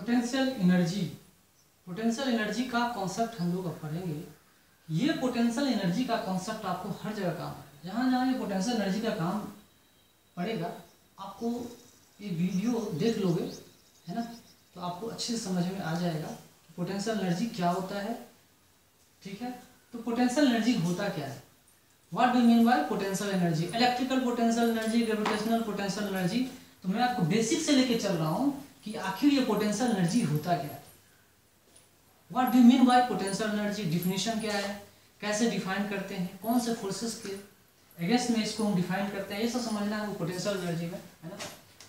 Potential energy, potential energy का concept हम लोग अब पढ़ेंगे। ये पोटेंशियल एनर्जी का कॉन्सेप्ट आपको हर जगह काम है, जहाँ जहाँ ये पोटेंशियल एनर्जी का काम पड़ेगा आपको ये वीडियो देख लोगे है ना, तो आपको अच्छे से समझ में आ जाएगा कि पोटेंशियल एनर्जी क्या होता है। ठीक है, तो पोटेंशियल एनर्जी होता क्या है, what do mean by potential energy, electrical potential energy, gravitational potential energy. तो मैं आपको बेसिक से लेके चल रहा हूँ कि आखिर ये पोटेंशियल एनर्जी होता क्या है, what do mean by potential energy, definition क्या है, कैसे डिफाइन करते हैं, कौन से फोर्सेस के अगेंस्ट में इसको हम डिफाइन करते हैं, ये सब समझना है वो पोटेंशियल एनर्जी में, है ना।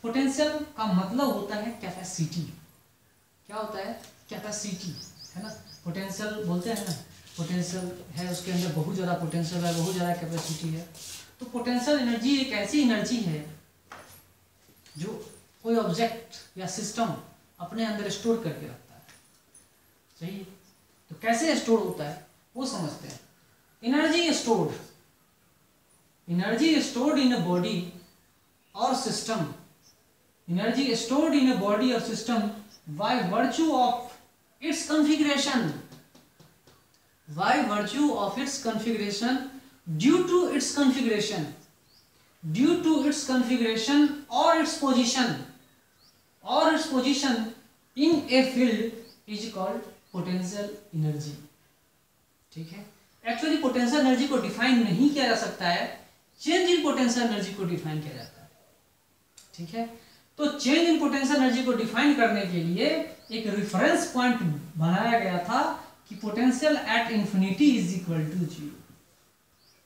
पोटेंशियल का मतलब होता है कैपेसिटी, क्या होता है कैपेसिटी, है ना। पोटेंशियल बोलते हैं ना, पोटेंशियल है उसके अंदर बहुत ज़्यादा पोटेंशियल है, बहुत ज़्यादा कैपेसिटी है। तो पोटेंशियल एनर्जी एक ऐसी एनर्जी है जो कोई ऑब्जेक्ट या सिस्टम अपने अंदर स्टोर करके रखता है। सही है, तो कैसे स्टोर होता है वो समझते हैं। Energy stored in a body और system, energy stored in a body और system by virtue of its configuration, by virtue of its configuration, due to its configuration or its position in a field is called potential energy। ठीक है, actually potential energy को define नहीं किया जा सकता है, change in potential energy को define किया जाता है। ठीक है, तो चेंज इन पोटेंशियल एनर्जी को डिफाइन करने के लिए एक रेफरेंस पॉइंट बनाया गया था कि potential at infinity is equal to 0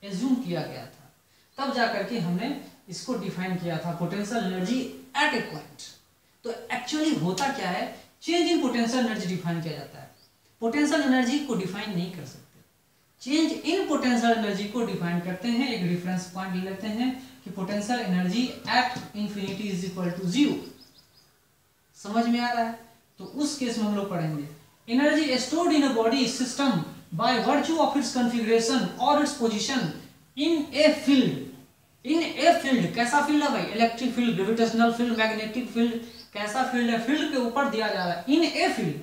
assume किया गया था, तब जाकर के हमने इसको डिफाइन किया था पोटेंशियल एनर्जी एट ए पॉइंट। तो एक्चुअली होता क्या है, change in potential energy define किया जाता है, पोटेंशियल एनर्जी को डिफाइन नहीं कर सकते, चेंज इन पोटेंशियल एनर्जी को डिफाइन करते हैं। एक रेफरेंस पॉइंट ले लेते हैं कि potential energy at infinity is equal to 0। समझ में आ रहा है, तो उस केस में हम लोग पढ़ेंगे energy stored in a body system by virtue of its configuration और its position in a field. In a field, कैसा फील्ड है भाई, electric field, gravitational field, magnetic field, कैसा फील्ड है, फील्ड के ऊपर दिया जा रहा है, इन ए फील्ड,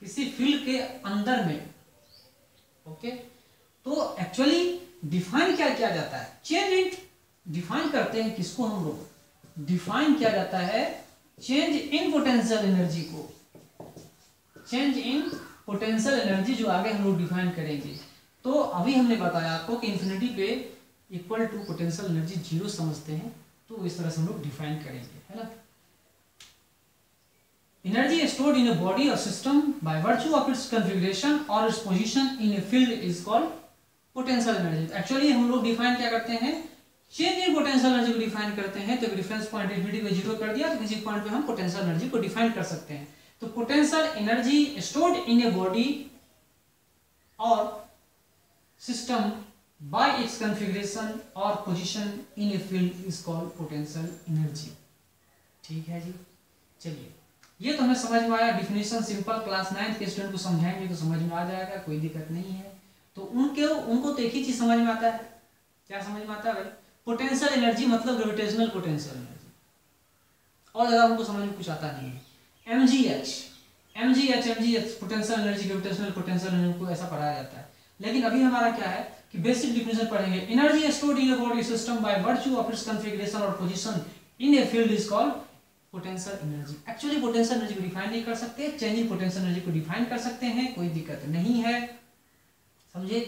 किसी फील्ड के अंदर में। ओके, तो एक्चुअली डिफाइन क्या किया जाता है, चेंज इन डिफाइन करते हैं किसको, हम लोग डिफाइन किया जाता है चेंज इन पोटेंशियल एनर्जी को, चेंज इन पोटेंशियल एनर्जी जो आगे हम लोग डिफाइन करेंगे। तो अभी हमने बताया आपको कि इंफिनिटी पे इक्वल टू पोटेंशियल एनर्जी 0 समझते हैं, तो इस तरह से हम लोग डिफाइन करेंगे, है ना। Energy stored in a body और system by virtue of its configuration और its position in a field is called potential energy. Actually हम लोग डिफाइन क्या करते हैं, चेंज इन पोटेंशियल एनर्जी को डिफाइन करते हैं। तो रेफरेंस पॉइंट इंफिनिटी पे 0 कर दिया, तो किसी पॉइंट पे हम पोटेंशियल एनर्जी को डिफाइन कर सकते हैं। तो potential energy stored in a body और सिस्टम बाय इट्स कॉन्फ़िगरेशन और position in a field is called potential energy. ठीक है जी, चलिए ये तो हमें समझ में आया। डिफिनेशन सिंपल, क्लास 9 के स्टूडेंट को समझाएंगे तो समझ में आ जाएगा, कोई दिक्कत नहीं है। तो उनको तो एक ही चीज समझ में आता है, क्या समझ में आता है भाई, पोटेंशियल एनर्जी मतलब ग्रेविटेशनल पोटेंशियल एनर्जी, और ज्यादा उनको समझ में कुछ आता नहीं है। MGH potential energy, gravitational potential energy को ऐसा पढ़ाया जाता है। लेकिन अभी हमारा क्या है कि बेसिक डिफिनेशन पढ़ेंगे। Energy stored in a body system by virtue of its configuration और position in a field is called potential energy. Actually potential energy को डिफाइन नहीं कर सकते, चेंज इन पोटेंशियल एनर्जी को डिफाइन कर सकते हैं, कोई दिक्कत नहीं है, समझे।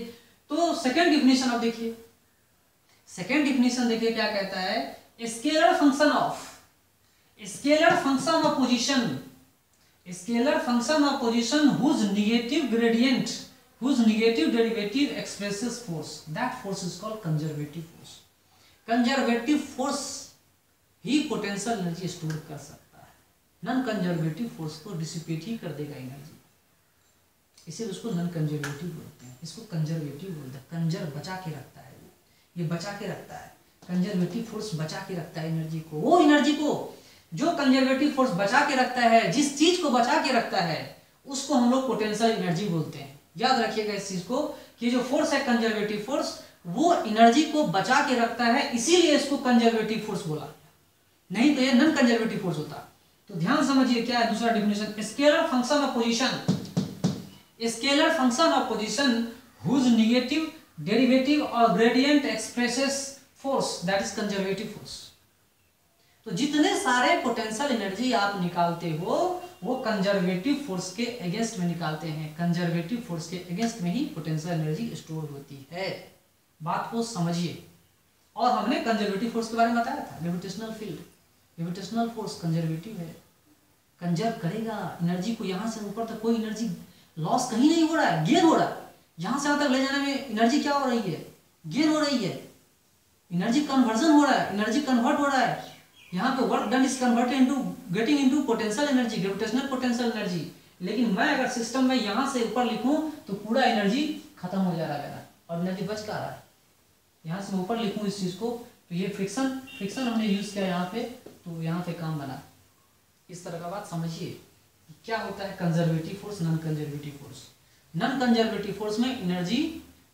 तो सेकंड डिफिनेशन अब देखिए, सेकंड डिफिनेशन देखिए क्या कहता है, scalar function of position whose negative gradient, whose negative derivative expresses force, that force is called conservative force। Conservative force he potential energy store कर सकता है, नॉन कंजर्वेटिव फोर्स को डिसिपेट ही कर देगा एनर्जी, इसीलिए उसको नॉन कंजर्वेटिव बोलते हैं, इसको कंजर्वेटिव बोलते हैं। कंजर बचा के रखता है, ये बचा के रखता है, कंजर्वेटिव फोर्स बचा के रखता है एनर्जी को। वो एनर्जी को जो कंजर्वेटिव फोर्स बचा के रखता है, जिस चीज को बचा के रखता है उसको हम लोग पोटेंशियल एनर्जी बोलते हैं। याद रखिएगा इस चीज को कि जो फोर्स है कंजर्वेटिव फोर्स, वो एनर्जी को बचा के रखता है, इसीलिए इसको कंजर्वेटिव फोर्स बोला, नहीं तो ये नॉन कंजर्वेटिव फोर्स होता। तो ध्यान समझिए क्या है दूसरा definition, scalar function of position, scalar function of position whose negative derivative और gradient expresses force that is conservative force. तो जितने सारे पोटेंशियल एनर्जी आप निकालते हो वो कंजर्वेटिव फोर्स के अगेंस्ट में निकालते हैं, कंजर्वेटिव फोर्स के अगेंस्ट में ही पोटेंशियल एनर्जी स्टोर होती है। बात को समझिए। और हमने कंजर्वेटिव फोर्स के बारे में बताया था, gravitational field, gravitational force conservative है, कंजर्व करेगा एनर्जी को, यहाँ से ऊपर तक कोई एनर्जी लॉस कहीं नहीं हो रहा है, गेन हो रहा है। यहाँ से यहाँ तक ले जाने में एनर्जी क्या हो रही है, गेन हो रही है, एनर्जी कन्वर्जन हो रहा है, एनर्जी कन्वर्ट हो रहा है। यहाँ पे work done is converted into getting into potential energy, gravitational potential energy. लेकिन मैं अगर सिस्टम में यहाँ से ऊपर लिखूं तो पूरा एनर्जी खत्म हो जा रहा है और एनर्जी बच का रहा है। यहाँ से मैं ऊपर लिखूं इस चीज को तो ये फ्रिक्शन हमने यूज किया यहाँ पे, तो यहाँ पे काम बना। इस तरह का बात समझिए क्या होता है conservative force, non conservative force. Non conservative force में एनर्जी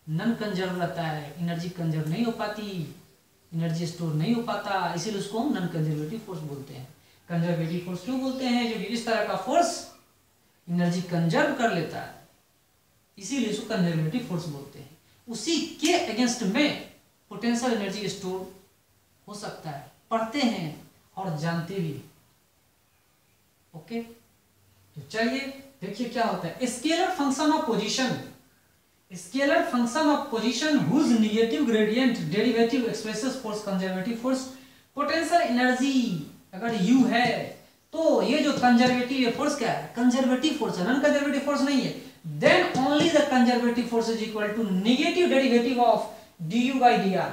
नॉन कंजर्व रहता है, एनर्जी कंजर्व नहीं हो पाती, एनर्जी स्टोर नहीं हो पाता, इसीलिए उसको हम नॉन कंजर्वेटिव फोर्स बोलते हैं। कंजर्वेटिव फोर्स क्यों बोलते हैं, क्योंकि इस तरह का फोर्स एनर्जी कंजर्व कर लेता है, इसीलिए इसको कंजर्वेटिव फोर्स बोलते हैं। उसी के अगेंस्ट में पोटेंशियल एनर्जी स्टोर हो सकता है, पढ़ते हैं और जानते भी। ओके, तो चलिए देखिए क्या होता है scalar function of position, scalar function of position whose negative gradient derivative expresses force conservative force. Potential energy अगर u है तो ये जो कंजर्वेटिव फोर्स क्या है, कंजर्वेटिव फोर्स है, नॉन कंजर्वेटिव फोर्स नहीं है। Then only the conservative force is equal to negative derivative of du by dr,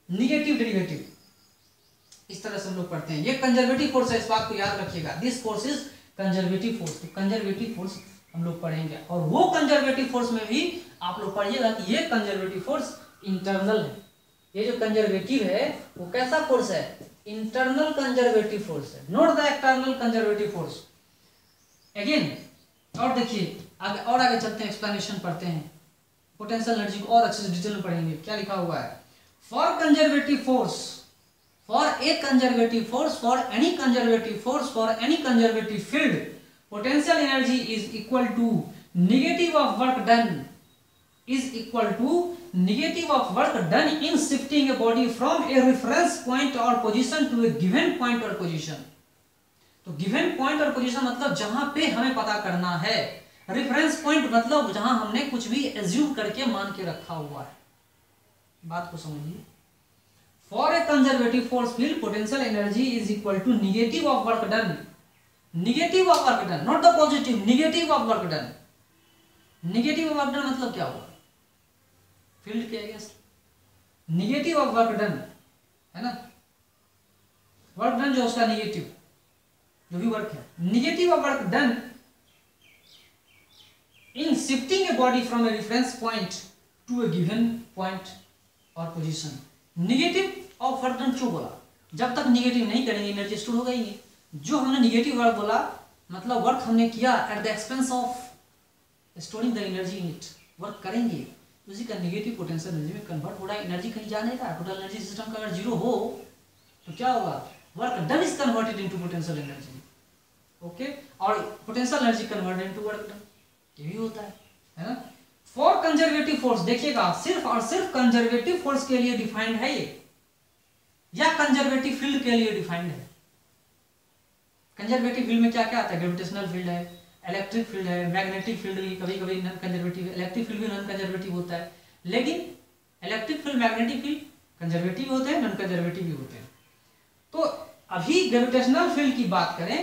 negative derivative. इस तरह से हम लोग पढ़ते हैं, ये कंजर्वेटिव फोर्स है, इस बात को याद रखिएगा, this force is conservative force. तो कंजर्वेटिव फोर्स हम लोग पढ़ेंगे और वो कंजर्वेटिव फोर्स में भी आप लोग पढ़िएगा कि ये कंजर्वेटिव फोर्स इंटरनल है। ये जो कंजर्वेटिव है वो कैसा फोर्स है, इंटरनल कंजर्वेटिव फोर्स है, not the external conservative force. Again और देखिए आगे चलते हैं, एक्सप्लेनेशन पढ़ते हैं, पोटेंशियल एनर्जी को और अच्छे से डिटेल में पढ़ेंगे। क्या लिखा हुआ है, for conservative force, for a conservative force, for any conservative force, for any conservative field, potential energy is equal to negative of work done, is equal to negative of work done in shifting a body from a reference point और position to a given point और position. तो given point और position मतलब जहां पे हमें पता करना है, रेफरेंस पॉइंट मतलब जहां हमने कुछ भी एज्यूम करके मान के रखा हुआ है। बात को समझिए, for a conservative force field potential energy is equal to negative of work done, negative of work done, not the positive, negative of work done. Negative of work done मतलब क्या हुआ, फील्ड के against negative of work done है ना, work done जो उसका negative जो भी वर्क है, negative of work done in shifting a body from a reference point to a given point or position। Negative of work done क्यों बोला, जब तक नेगेटिव नहीं करेंगे एनर्जी स्टोर होगा ही नहीं। जो हमने नेगेटिव वर्क बोला मतलब वर्क हमने किया at the expense of storing the energy in it, work करेंगे उसी का नेगेटिव पोटेंशियल एनर्जी में कन्वर्ट हो रहा है, एनर्जी कहीं जाने का। टोटल एनर्जी सिस्टम का अगर जीरो हो तो क्या होगा, work done is converted into potential energy. Okay, और potential energy converted into work done, ये भी होता है ना। फॉर कंजर्वेटिव फोर्स देखिएगा सिर्फ और सिर्फ कंजर्वेटिव फोर्स के लिए डिफाइंड है ये, या कंजर्वेटिव फील्ड के लिए डिफाइंड है। कंजर्वेटिव फील्ड में क्या क्या आता है, ग्रेविटेशनल फील्ड है, इलेक्ट्रिक फील्ड है, मैग्नेटिक फील्ड भी कभी कभी नॉन कंजर्वेटिव, इलेक्ट्रिक फील्ड भी नॉन कंजर्वेटिव होता है। लेकिन electric field, magnetic field conservative होते हैं, नॉन कंजर्वेटिव भी होते हैं। तो अभी ग्रेविटेशनल फील्ड की बात करें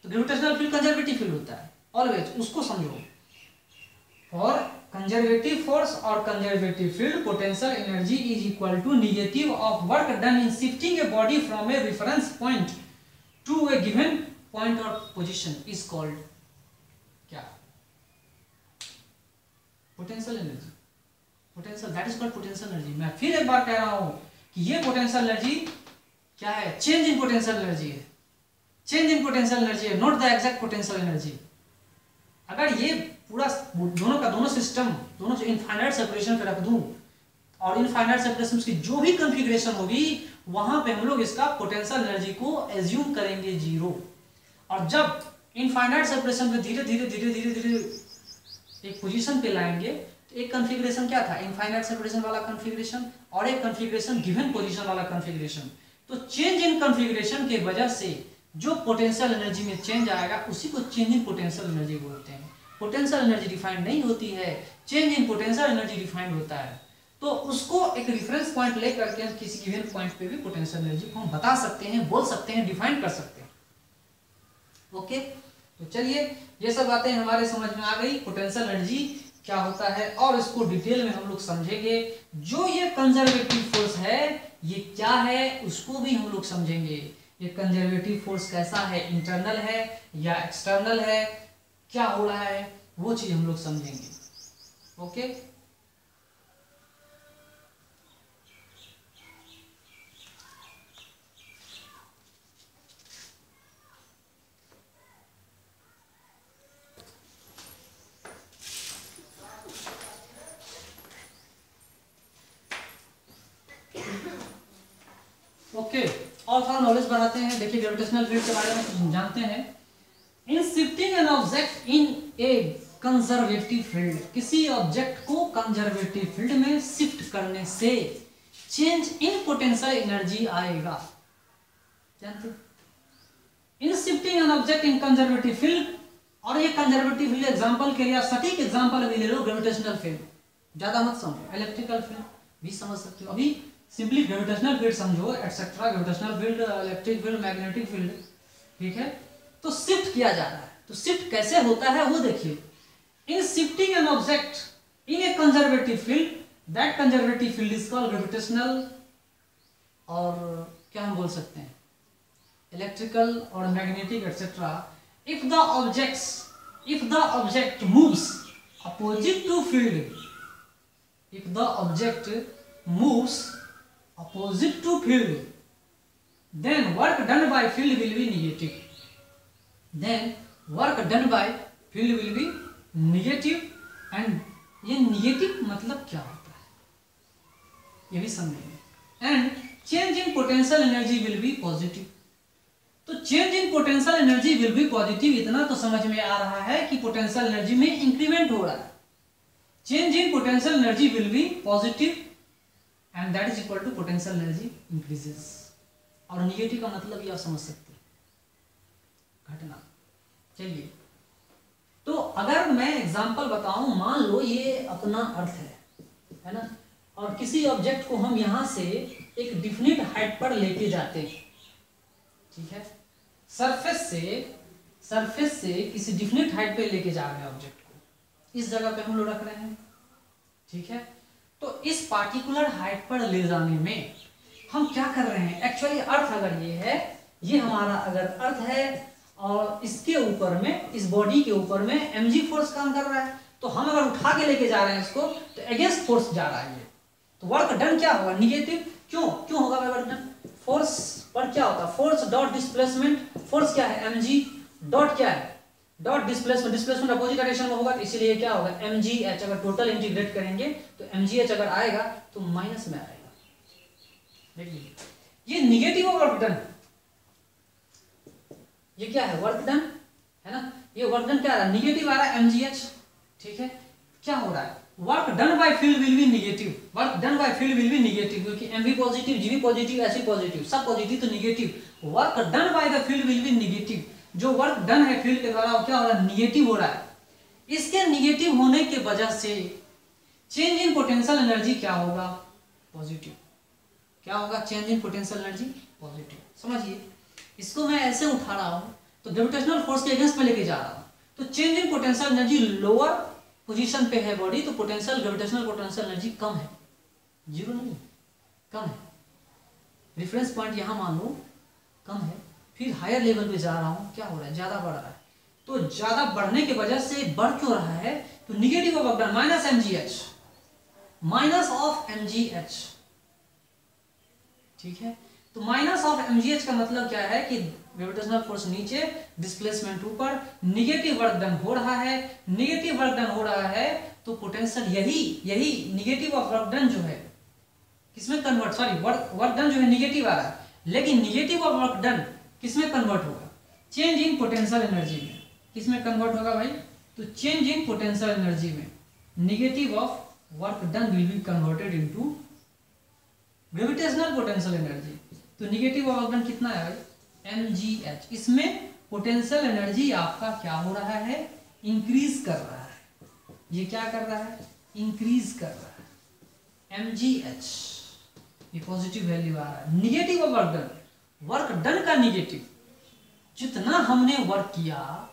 तो ग्रेविटेशनल फील्ड कंजर्वेटिव फील्ड होता है ऑलवेज, उसको समझो। फॉर कंजर्वेटिव फोर्स और conservative field potential energy is equal to negative of work done in shifting a body from a reference point to a given point और position is called क्या, potential energy. Potential that is called potential energy. मैं फिर एक बार कह रहा हूं कि ये पोटेंशियल एनर्जी क्या है, चेंज इन पोटेंशियल एनर्जी है, चेंज इन पोटेंशियल एनर्जी है, not the exact potential energy. अगर ये पूरा दोनों का दोनों सिस्टम दोनों से इनफाइनाइट सेपरेशन पे रख दूं और इनफाइनाइट सेपरेशन की जो भी कॉन्फ़िगरेशन होगी वहां पे हम लोग इसका पोटेंशियल एनर्जी को एज्यूम करेंगे जीरो, और जब इनफाइनाइट सेपरेशन में धीरे धीरे धीरे धीरे धीरे एक पोजीशन पे लाएंगे तो एक कॉन्फ़िगरेशन क्या था, इनफाइनाइट सेपरेशन वाला कॉन्फ़िगरेशन, और एक कॉन्फ़िगरेशन गिवन पोजीशन वाला कॉन्फ़िगरेशन। तो चेंज इन कॉन्फ़िगरेशन के वजह से जो पोटेंशियल एनर्जी में चेंज आएगा उसी को चेंज इन पोटेंशियल एनर्जी बोलते हैं। पोटेंशियल एनर्जी डिफाइंड नहीं होती है, change in potential energy defined होता है। तो उसको एक रेफरेंस पॉइंट लेकर के किसी गिवन पॉइंट पे भी पोटेंशियल एनर्जी को हम बता सकते हैं, बोल सकते हैं, डिफाइन कर सकते हैं। ओके, तो चलिए ये सब बातें हमारे समझ में आ गई, पोटेंशियल एनर्जी क्या होता है, और इसको डिटेल में हम लोग समझेंगे। जो ये कंजर्वेटिव फोर्स है ये क्या है उसको भी हम लोग समझेंगे। ये कंजर्वेटिव फोर्स कैसा है, इंटरनल है या एक्सटर्नल है, क्या हो रहा है, वो चीज हम लोग समझेंगे। ओके, ओके और थोड़ा नॉलेज बढ़ाते हैं। देखिए ग्रेविटेशनल फील्ड के बारे में कुछ जानते हैं। इन shifting an object in a conservative field, किसी ऑब्जेक्ट को कंजर्वेटिव फील्ड में शिफ्ट करने से चेंज इन पोटेंशियल एनर्जी आएगा। जानते हैं? इन shifting an object in conservative field, और ये कंजर्वेटिव फील्ड एग्जांपल के लिए सटीक एग्जांपल अभी ले लो ग्रेविटेशनल फील्ड, ज्यादा मत समझो, इलेक्ट्रिकल फील्ड भी समझ सकते हो। अभी सिंपली ग्रेविटेशनल फील्ड समझो, etcetera, gravitational field, electric field, magnetic field, ठीक है। तो शिफ्ट किया जा रहा है, तो शिफ्ट कैसे होता है वो देखिए। In shifting an object in a conservative field, that conservative field is called gravitational, और क्या हम बोल सकते हैं, इलेक्ट्रिकल और magnetic etcetera. If the object moves opposite to field, if the object moves opposite to field, then work done by field will be negative. Then work done by field will be negative, and ये negative मतलब क्या होता है ये भी समझेंगे। and change in potential energy will be positive. तो change in potential energy will be positive, इतना तो समझ में आ रहा है कि potential energy में इंक्रीमेंट हो रहा है। change in potential energy will be positive and that is equal to potential energy increases। और निगेटिव का मतलब ये आप समझ सकते हैं, घटना। चलिए, तो अगर मैं एग्जांपल बताऊं, मान लो ये अपना अर्थ है ना, और किसी ऑब्जेक्ट को हम यहां से एक डिफिनिट हाइट पर लेके जाते हैं, ठीक है, सरफेस से किसी डिफिनिट हाइट पे लेके जा रहे हैं ऑब्जेक्ट को, इस जगह पे हम लोग रख रहे हैं, ठीक है। तो इस पार्टिकुलर हाइट पर ले जाने में हम क्या कर रहे हैं, एक्चुअली अर्थ अगर ये है, ये हमारा अगर अर्थ है और इसके ऊपर में, इस बॉडी के ऊपर में mg फोर्स काम कर रहा है, तो हम अगर उठा के लेके जा रहे हैं इसको तो अगेंस्ट फोर्स जा रहा है ये, तो वर्क डन क्या होगा, निगेटिव। क्यों होगा वर्क डन, फोर्स पर क्या होता है, फोर्स डॉट डिस्प्लेसमेंट, फोर्स क्या है mg, डॉट क्या है, डॉट डिस्प्लेसमेंट अपोजिट डायरेक्शन में होगा, तो इसीलिए क्या होगा mgh। अगर टोटल इंटीग्रेट करेंगे तो mgh अगर आएगा तो माइनस में आएगा। देखिए ये निगेटिव वर्क डन, ये क्या है वर्क डन है ना, ये वर्क डन क्या आ रहा है, निगेटिव आ रहा है mgh, ठीक है। क्या हो रहा है, work done by field will be negative, work done by field will be negative, क्योंकि mv positive, gv positive, sv positive, सब पॉजिटिव, तो negative. Work done by the field will be negative, जो वर्क डन है field के द्वारा वो क्या हो रहा है, निगेटिव हो रहा है। इसके निगेटिव होने के वजह से चेंज इन पोटेंशियल एनर्जी क्या होगा, पॉजिटिव। क्या होगा, change in potential energy positive. समझिए, इसको मैं ऐसे उठा रहा हूं तो ग्रेविटेशनल फोर्स के अगेंस्ट में लेके जा रहा हूं, तो change in potential energy lower position पे है बॉडी, तो पोटेंशियल ग्रेविटेशनल पोटेंशियल एनर्जी कम है, जीरो नहीं, कम है। रेफरेंस पॉइंट यहां मान लो कम है, फिर हायर लेवल पे जा रहा हूं, क्या हो रहा है, ज्यादा बढ़ रहा है। तो ज्यादा बढ़ने की वजह से बढ़ क्यों रहा है, तो negative of up down minus mgh, minus of mgh, ठीक है। तो माइनस ऑफ mgh का मतलब क्या है कि ग्रेविटेशनल फोर्स नीचे, डिस्प्लेसमेंट ऊपर, निगेटिव वर्क डन हो रहा है, निगेटिव वर्क डन हो रहा है, तो पोटेंशियल यही निगेटिव ऑफ वर्क डन जो है किसमें कन्वर्ट, सॉरी वर्क डन जो है निगेटिव आ रहा है, लेकिन निगेटिव ऑफ वर्क डन किसमें कन्वर्ट होगा, चेंज इन पोटेंशियल एनर्जी में किसमें कन्वर्ट होगा भाई? तो चेंज इन पोटेंशियल एनर्जी में negative of work done will be converted into gravitational potential energy. तो नेगेटिव ऑफ वर्क डन कितना है भाई? mgh। इसमें पोटेंशियल एनर्जी आपका क्या हो रहा है? इंक्रीज कर रहा है। ये क्या कर रहा है? इंक्रीज कर रहा है mgh। ये पॉजिटिव वैल्यू आ रहा है। Negative of work done, work done का निगेटिव, जितना हमने वर्क किया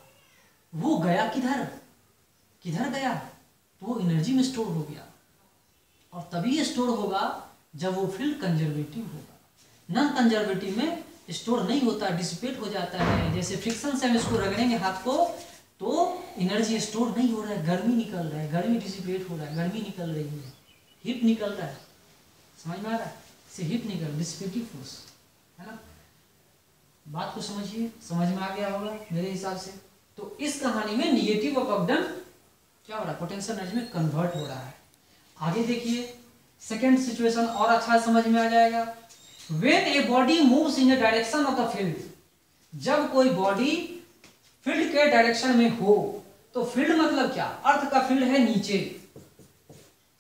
वो गया किधर? किधर गया? तो वो एनर्जी में स्टोर हो गया, और तभी स्टोर होगा जब वो फील्ड कंजर्वेटिव होगा। नॉन कंजर्वेटिव में स्टोर नहीं होता, डिसिपेट हो जाता है। जैसे फ्रिक्शन से हम इसको रगड़ेंगे हाथ को तो एनर्जी स्टोर नहीं हो रहा है, गर्मी निकल रहा है, गर्मी डिसिपेट हो रहा है, गर्मी निकल रही है, हीट निकल रहा है। समझ में आ रहा है? से हीट निकल, डिसिपेटिव फोर्स है ना। बात को समझिए, समझ में आ गया होगा मेरे हिसाब से। तो इस कहानी में निगेटिव ऑफ वर्क डन क्या हो रहा है? पोटेंशियल एनर्जी में कन्वर्ट हो रहा है। आगे देखिए सेकेंड सिचुएशन और अच्छा समझ में आ जाएगा। When a body moves in the direction of the field, जब कोई बॉडी फील्ड के डायरेक्शन में हो, तो फील्ड मतलब क्या? अर्थ का फील्ड है नीचे,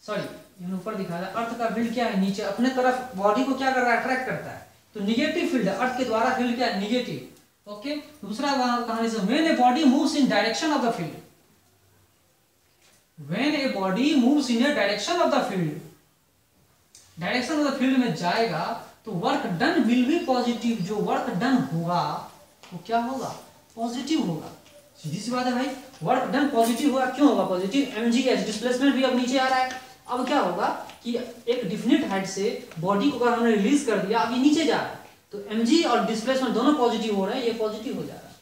सॉरी ऊपर दिखा रहा है। अर्थ का फील्ड क्या है? नीचे, अपने तरफ बॉडी को क्या कर रहा है? अट्रैक्ट करता है। तो निगेटिव फील्ड है, अर्थ के द्वारा फील्ड क्या है? निगेटिव। ओके, दूसरा कहानी से when a body moves in direction of the field, when a body moves in a direction of the field, direction of the field में जाएगा तो work done will be positive. जो work done होगा वो क्या होगा? पॉजिटिव होगा। सीधी सी बात है भाई, वर्क डन पॉजिटिव होगा। क्यों होगा पॉजिटिव? mgh, डिस्प्लेसमेंट भी अब नीचे आ रहा है। अब क्या होगा कि एक डिफिनिट हाइट से बॉडी को अगर हमने रिलीज कर दिया, अब ये नीचे जा रहा है, तो mg और डिस्प्लेसमेंट दोनों पॉजिटिव हो रहे हैं, ये पॉजिटिव हो जा रहा है,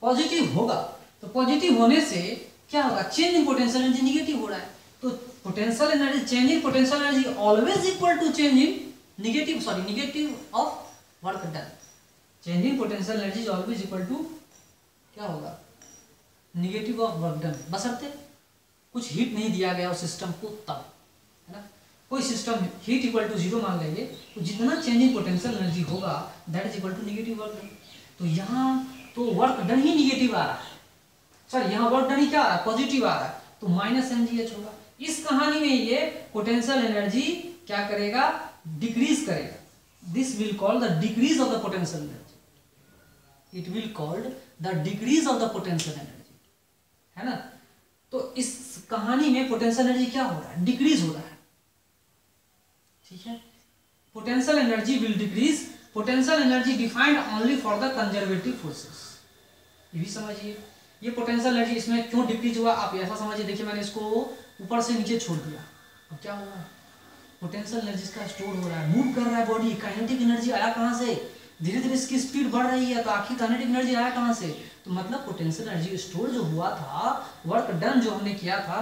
पॉजिटिव होगा। तो पॉजिटिव होने से क्या होगा? Change in potential energy negative हो रहा है। तो potential energy, change in potential energy always equal to change in negative of work done. Change in potential energy always equal to क्या होगा? निगेटिव ऑफ वर्क डन, बशर्ते कुछ heat नहीं दिया गया उस सिस्टम को, तब है ना। कोई सिस्टम हीट इक्वल टू 0 मान लेंगे, तो जितना चेंज इन पोटेंशियल एनर्जी होगा that is equal to negative work done. तो यहाँ तो वर्क डन ही निगेटिव आ रहा है, सॉरी यहाँ वर्क डन ही क्या आ रहा है? पॉजिटिव आ रहा है, तो माइनस mgh होगा। इस कहानी में ये पोटेंशियल एनर्जी क्या करेगा? डिक्रीज करेगा। This will call the decrease of the potential energy. It will called the decrease of the potential energy, है ना। तो इस कहानी में पोटेंशियल एनर्जी क्या हो रहा है? डिक्रीज हो रहा है, ठीक है। Potential energy will decrease. Potential energy defined only for the conservative forces. ये भी समझिए, ये पोटेंशियल एनर्जी इसमें क्यों डिक्रीज हुआ आप ऐसा समझिए। देखिए मैंने इसको ऊपर से नीचे छोड़ दिया, अब क्या हो रहा है? पोटेंशियल एनर्जी का स्टोर हो रहा है, मूव कर रहा है बॉडी। काइनेटिक एनर्जी आया कहाँ से? धीरे धीरे इसकी स्पीड बढ़ रही है, तो आखिर काइनेटिक एनर्जी आया कहाँ से? तो मतलब पोटेंशियल एनर्जी स्टोर जो हुआ था, वर्क डन जो हमने किया था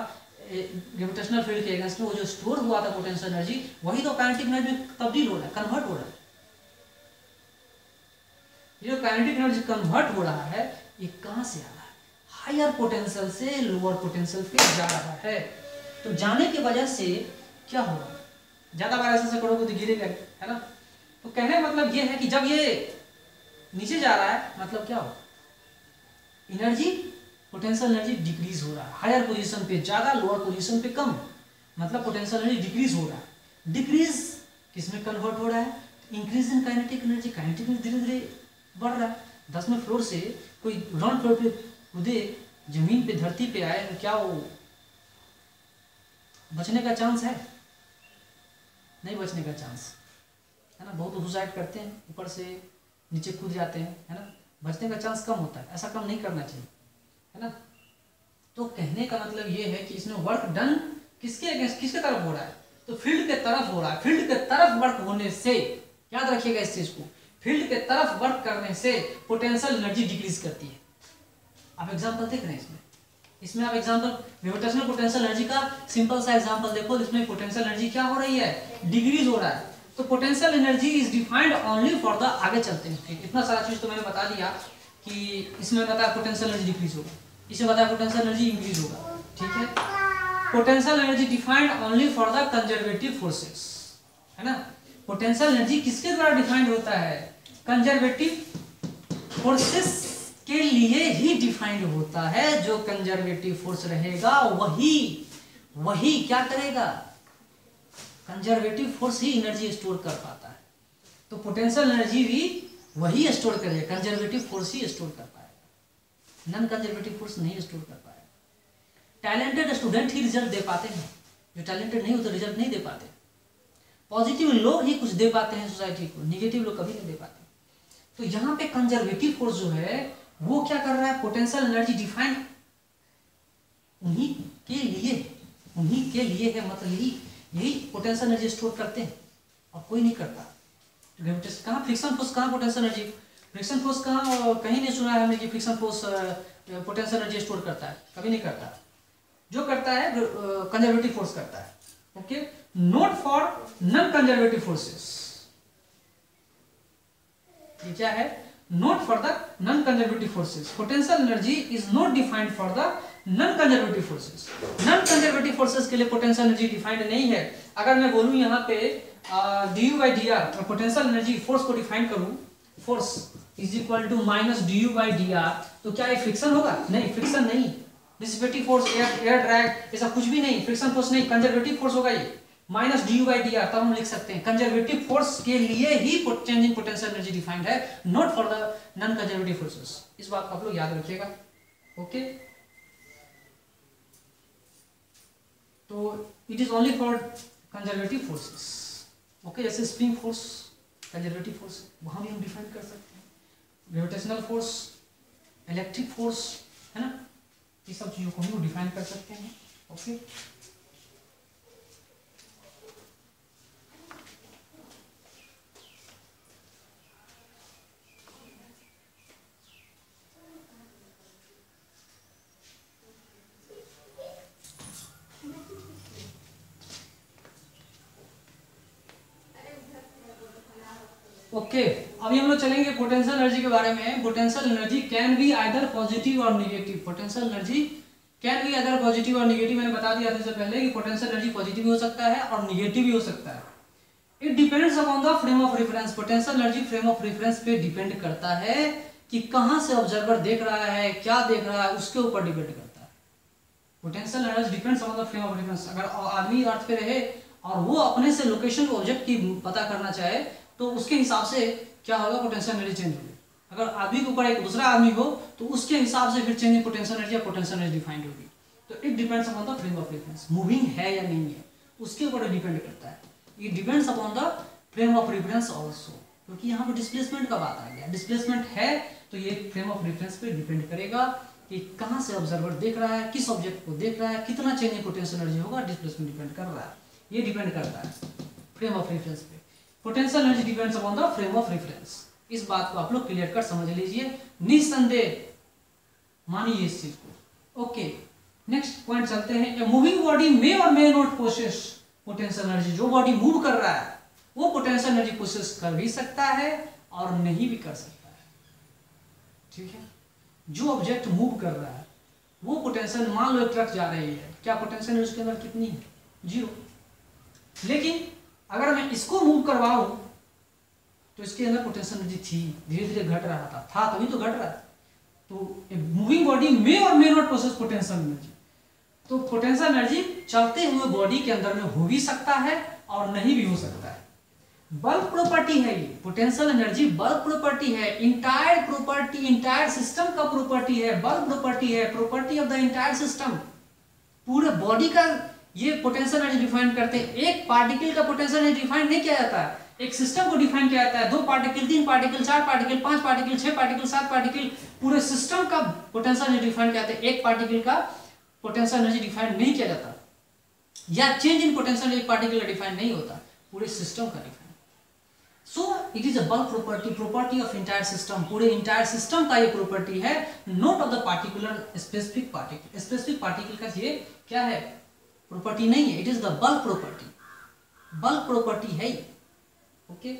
ग्रेविटेशनल फील्ड के अगेंस्ट में, वो जो स्टोर हुआ था पोटेंशियल एनर्जी, वही तो काइनेटिक एनर्जी में तब्दील हो रहा है, कन्वर्ट हो रहा है। ये जो काइनेटिक एनर्जी कन्वर्ट हो रहा है, ये कहाँ से आ रहा है? हायर पोटेंशियल से लोअर पोटेंशियल पे जा रहा है। तो जाने की वजह से क्या हो रहा है? ज्यादा बार ऐसे करोगे तो गिरेगा, है ना। तो कहने मतलब ये है कि जब ये नीचे जा रहा है, मतलब क्या हो? एनर्जी, पोटेंशियल एनर्जी डिक्रीज हो रहा है। हायर पोजीशन पे ज्यादा, लोअर पोजीशन पे कम, मतलब पोटेंशियल एनर्जी डिक्रीज हो रहा है। डिक्रीज किसमें कन्वर्ट हो रहा है? Increase in kinetic energy. Kinetic energy धीरे धीरे बढ़ रहा है। 10वें फ्लोर से कोई ग्राउंड फ्लोर पे कूदे, जमीन पे धरती पे आए, तो क्या वो बचने का चांस है? नहीं बचने का चांस, है ना। बहुत सुसाइड करते हैं, ऊपर से नीचे कूद जाते हैं, है ना। बचने का चांस कम होता है, ऐसा कम नहीं करना चाहिए, है ना। तो कहने का मतलब ये है कि इसमें वर्क डन किसके अगेंस्ट, किसके तरफ हो रहा है? तो फील्ड के तरफ हो रहा है। फील्ड के तरफ वर्क होने से, याद रखिएगा इस चीज को, फील्ड के तरफ वर्क करने से पोटेंशियल एनर्जी डिक्रीज करती है। आप एग्जांपल देख रहे हैं इसमें आप एग्जांपल ग्रेविटेशनल पोटेंशियल एनर्जी का सिंपल सा एग्जांपल देखो। इसमें पोटेंशियल एनर्जी क्या हो रही है? डिक्रीज हो रहा है। तो potential energy is defined only for the, आगे चलते हैं, इतना सारा चीज तो मैंने बता दिया कि इसमें बताया पोटेंशियल एनर्जी डिक्रीज होगा, इसमें बताया पोटेंशियल एनर्जी इंक्रीज होगा, ठीक है। Potential energy defined only for the conservative forces, है ना। पोटेंशियल एनर्जी किसके द्वारा डिफाइंड होता है? कंजर्वेटिव फोर्सेस के लिए ही डिफाइंड होता है। जो कंजर्वेटिव फोर्स रहेगा वही क्या करेगा, कंजर्वेटिव फोर्स ही एनर्जी स्टोर कर पाता है। तो पोटेंशियल एनर्जी भी वही स्टोर करेगा, कंजर्वेटिव फोर्स ही स्टोर कर पाएगा, नॉन कंजर्वेटिव फोर्स नहीं स्टोर कर पाएगा। टैलेंटेड स्टूडेंट ही रिजल्ट दे पाते हैं, जो टैलेंटेड नहीं होते रिजल्ट नहीं दे पाते। पॉजिटिव लोग ही कुछ दे पाते हैं सोसाइटी को, निगेटिव लोग कभी नहीं दे पाते। तो यहाँ पे कंजर्वेटिव फोर्स जो है वो क्या कर रहा है, पोटेंशियल एनर्जी डिफाइन उन्हीं के लिए है, मतलब यही पोटेंशियल एनर्जी स्टोर करते हैं और कोई नहीं करता। कहाँ फ्रिक्शन फोर्स, कहाँ पोटेंशियल एनर्जी, फ्रिक्शन फोर्स कहाँ, कहीं नहीं सुना है हमने कि friction force potential energy store करता है, कभी नहीं करता। जो करता है कंजर्वेटिव फोर्स करता है। Okay, note for non conservative forces, ये क्या है, note for the non conservative forces, potential energy is not defined for the non conservative forces. Non conservative forces के लिए पोटेंशियल एनर्जी डिफाइंड नहीं है। अगर मैं बोलूं यहाँ पे du by dr और पोटेंशियल एनर्जी फोर्स को डिफाइन करूं, force is equal to minus du by dr, तो क्या ये फ्रिक्शन होगा? नहीं, फ्रिक्शन नहीं। डिसिपेटिव फोर्स, एयर ड्रैग, ऐसा कुछ भी नहीं, फ्रिक्शन फोर्स नहीं, कंजर्वेटिव फोर्स होगा ये, माइनस du by dr। तब हम लिख सकते हैं कंजर्वेटिव फोर्स के लिए ही चेंजिंग पोटेंशियल एनर्जी डिफाइंड है, not for the non conservative forces. इस बात को आप लोग याद रखिएगा। ओके, तो it is only for conservative forces. Okay, जैसे स्प्रिंग फोर्स कंजर्वेटिव फोर्स, वहां भी हम डिफाइन कर सकते हैं। ग्रेविटेशनल फोर्स, इलेक्ट्रिक फोर्स, है ना, ये सब चीजों को हम डिफाइन कर सकते हैं। ओके, ओके, अभी हम लोग चलेंगे पोटेंशियल एनर्जी के बारे में। Potential energy can be either positive और negative. Potential energy can be either positive और नेगेटिव। मैंने बता दिया था इससे पहले कि पोटेंशियल एनर्जी पॉजिटिव भी हो सकता है और नेगेटिव भी हो सकता है। It depends upon the frame of reference. Potential energy frame of reference पे डिपेंड करता है कि कहां से ऑब्जर्वर देख रहा है, क्या देख रहा है, उसके ऊपर डिपेंड करता है। Potential energy depends upon the frame of reference. अगर आदमी अर्थ पे रहे और वो अपने से लोकेशन ऑब्जेक्ट की पता करना चाहे तो उसके हिसाब से क्या होगा, पोटेंशियल एनर्जी चेंज होगी। अगर आदमी के ऊपर एक दूसरा आदमी हो तो उसके हिसाब से फिर चेंज इन पोटेंशियल एनर्जी या पोटेंशियल एनर्जी डिफाइंड होगी। तो it depends upon the frame of reference, moving है या नहीं है उसके ऊपर डिपेंड करता है। It depends upon the frame of reference also, क्योंकि यहाँ पर डिस्प्लेसमेंट का बात आ गया। डिस्प्लेसमेंट है तो ये फ्रेम ऑफ रेफरेंस पे डिपेंड करेगा कि कहाँ से ऑब्जर्वर देख रहा है, किस ऑब्जेक्ट को देख रहा है, कितना चेंज इन पोटेंशियल एनर्जी होगा, डिस्प्लेसमेंट डिपेंड कर रहा है। ये डिपेंड करता है फ्रेम ऑफ रेफरेंस पे। Potential energy depends upon the frame of reference. इस बात को आप लोग क्लियर कर समझ लीजिए, निस्संदेह मानिए इस चीज को। ओके, नेक्स्ट पॉइंट चलते हैं। ए मूविंग बॉडी मे और may not possess potential energy. जो बॉडी मूव कर रहा है वो पोटेंशियल एनर्जी पोसेस कर भी सकता है और नहीं भी कर सकता है। ठीक है, जो ऑब्जेक्ट मूव कर रहा है वो पोटेंशियल, मान लो एक ट्रक जा रही है, क्या पोटेंशियल एनर्जी उसके अंदर कितनी है? 0। लेकिन अगर मैं इसको मूव करवाऊं तो इसके अंदर पोटेंशियल एनर्जी थी, धीरे धीरे घट रहा था तभी तो घट रहा है। तो मूविंग बॉडी मे और may not possess potential energy. तो पोटेंशियल एनर्जी चलते हुए बॉडी के अंदर में हो भी सकता है और नहीं भी हो सकता है। बल्क प्रॉपर्टी है ये, पोटेंशियल एनर्जी बल्क प्रॉपर्टी है, इंटायर प्रॉपर्टी, इंटायर सिस्टम का प्रॉपर्टी है, बल्क प्रॉपर्टी है, property of the entire system. पूरे बॉडी का ये पोटेंशियल एनर्जी डिफाइन करते हैं। एक पार्टिकल का पोटेंशियल एनर्जी डिफाइन नहीं किया जाता है, एक सिस्टम को डिफाइन किया जाता है। 2 particle, 3 particle, 4 particle, 5 particle, 6 particle, 7 particle, पूरे सिस्टम का पोटेंशियल एनर्जी डिफाइन किया जाता है। एक पार्टिकल का पोटेंशियल एनर्जी डिफाइन नहीं किया जाता, या चेंज इन पोटेंशियल एक पार्टिकल का डिफाइन नहीं होता, पूरे सिस्टम का define. So it is a bulk property, property of entire system. पूरे इंटायर सिस्टम का ये प्रॉपर्टी है, not of the particular specific particle. Specific particle का ये क्या है, प्रॉपर्टी नहीं है, it is the bulk property, bulk property है ये। ओके,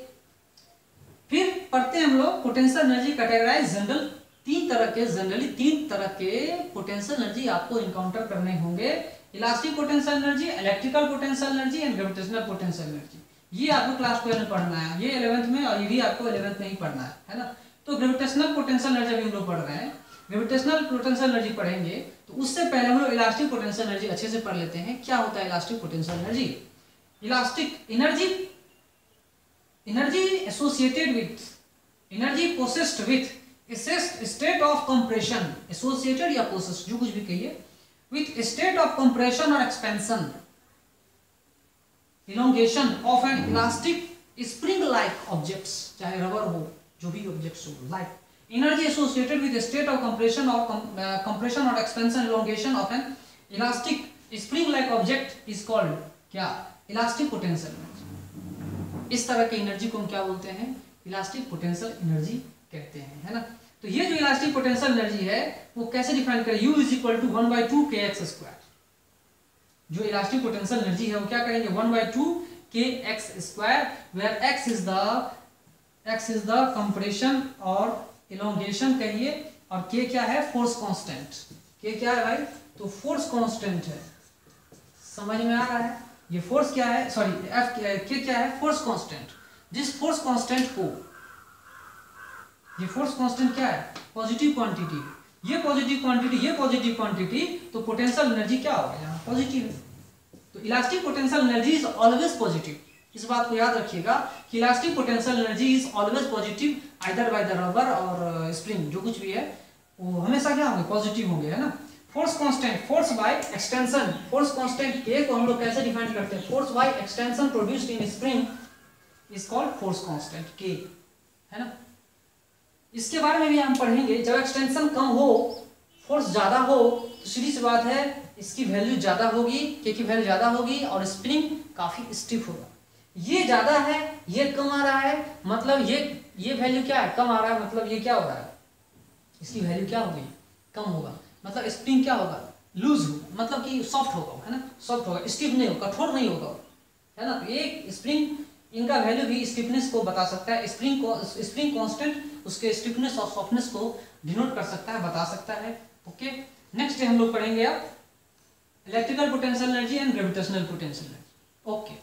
फिर पढ़ते हैं हम लोग potential energy categorize general generally 3 तरह के पोटेंशियल एनर्जी आपको इनकाउंटर करने होंगे। Elastic potential energy, electrical potential energy and gravitational potential energy. ये आपको क्लास 12 में पढ़ना है, ये 11th में, और ये भी आपको 11th में ही पढ़ना है ना। तो ग्रेविटेशनल पोटेंशियल एनर्जी अभी हम लोग पढ़ रहे हैं, ग्रेविटेशनल पोटेंशियल एनर्जी पढ़ेंगे तो उससे पहले हम लोग इलास्टिक पोटेंशियल एनर्जी अच्छे से पढ़ लेते हैं। क्या होता है elastic potential energy? Elastic energy, energy associated with, energy possessed with state of compression, associated या पोसेस्ड जो कुछ भी कहिए, विथ स्टेट ऑफ कंप्रेशन और expansion, elongation of an elastic spring like objects, चाहे रबर हो जो भी ऑब्जेक्ट्स हो, like energy associated with a state of compression or compression or expansion, elongation of an elastic spring like object is called क्या? Elastic potential energy. इस तरह की energy को हम क्या बोलते हैं? इलास्टिक पोटेंशियल एनर्जी कहते हैं, है ना। तो ये जो इलास्टिक पोटेंशियल एनर्जी है वो कैसे डिफाइन करें? U is equal to 1/2 kx square. जो इलास्टिक पोटेंशियल एनर्जी है वो क्या करेंगे? 1/2 kx square, where x is the compression और इलोंगेशन कहिए, और k क्या है? Force constant. k क्या है भाई? तो फोर्स कांस्टेंट है, समझ में आ रहा है? ये फोर्स क्या है? सॉरी k क्या है? Force constant. जिस फोर्स कांस्टेंट को, ये फोर्स कांस्टेंट क्या है? पॉजिटिव क्वांटिटी, ये पॉजिटिव क्वांटिटी, ये पॉजिटिव क्वांटिटी, तो पोटेंशियल एनर्जी क्या होगा? यहाँ पॉजिटिव है। तो elastic potential energy is always positive. इस बात को याद रखिएगा कि elastic potential energy is always positive, either by the rubber और स्प्रिंग, जो कुछ भी है वो हमेशा क्या होंगे? पॉजिटिव होंगे, है ना। Force constant, force by extension, force constant k को हम लोग कैसे डिफाइन करते हैं? Force by extension produced in spring is called force constant k, है ना। इसके बारे में भी हम पढ़ेंगे। जब एक्सटेंशन कम हो, फोर्स ज्यादा हो, तो सीधी सी बात है इसकी वैल्यू ज्यादा होगी, k की वैल्यू ज्यादा होगी और स्प्रिंग काफी स्टिफ होगा। ये ज्यादा है, ये कम आ रहा है, मतलब ये वैल्यू क्या है? कम आ रहा है, मतलब ये क्या हो रहा है? इसकी वैल्यू क्या होगी? कम होगा, मतलब स्प्रिंग क्या होगा? लूज होगा, मतलब कि सॉफ्ट होगा, है ना। सॉफ्ट होगा, स्टिफ नहीं होगा, कठोर नहीं होगा, है ना। तो एक स्प्रिंग, इनका वैल्यू भी स्टिफनेस को बता सकता है। स्प्रिंग कांस्टेंट उसके स्टिफनेस और सॉफ्टनेस को डिनोट कर सकता है, बता सकता है। ओके, नेक्स्ट डे हम लोग पढ़ेंगे अब electrical potential energy and gravitational potential energy. Okay.